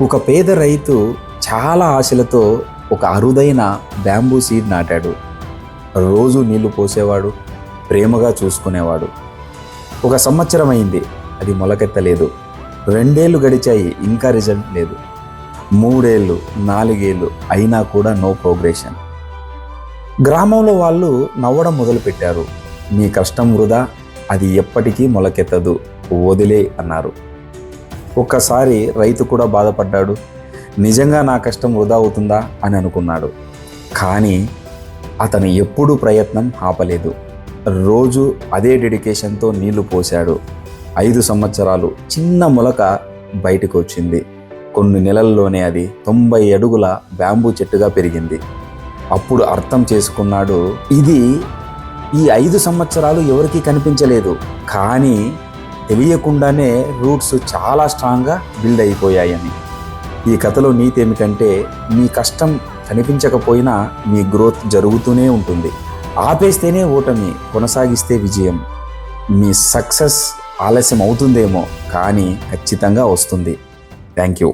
ఒక పేద రైతు చాలా ఆశలతో ఒక అరుదైన బ్యాంబూ సీడ్ నాటాడు. రోజు నీళ్లు పోసేవాడు, ప్రేమగా చూసుకునేవాడు. 1 సంవత్సరం అయింది, అది మొలకెత్తలేదు. 2 ఏళ్ళు గడిచాయి, ఇంకా రిజల్ట్ లేదు. 3 ఏళ్ళు, 4 ఏళ్ళు అయినా కూడా నో ప్రోగ్రెషన్. గ్రామంలో వాళ్ళు నవ్వడం మొదలుపెట్టారు. నీ కష్టం వృధా, అది ఎప్పటికీ మొలకెత్తదు, వదిలే అన్నారు. ఒక్కసారి రైతు కూడా బాధపడ్డాడు. నిజంగా నా కష్టం వృధా అవుతుందా అని అనుకున్నాడు. కానీ అతను ఎప్పుడూ ప్రయత్నం ఆపలేదు. రోజు అదే డెడికేషన్తో నీళ్లు పోశాడు. 5 సంవత్సరాలు చిన్న మొలక బయటకు వచ్చింది. కొన్ని నెలల్లోనే అది 90 అడుగుల బ్యాంబూ చెట్టుగా పెరిగింది. అప్పుడు అర్థం చేసుకున్నాడు, ఇది ఈ 5 సంవత్సరాలు ఎవరికీ కనిపించలేదు, కానీ తెలియకుండానే రూట్స్ చాలా స్ట్రాంగ్గా బిల్డ్ అయిపోయాయని. ఈ కథలో నీతి ఏమిటంటే, మీ కష్టం కనిపించకపోయినా మీ గ్రోత్ జరుగుతూనే ఉంటుంది. ఆపేస్తేనే ఓటమి, కొనసాగిస్తే విజయం. మీ సక్సెస్ ఆలస్యం అవుతుందేమో, కానీ ఖచ్చితంగా వస్తుంది. Thank you.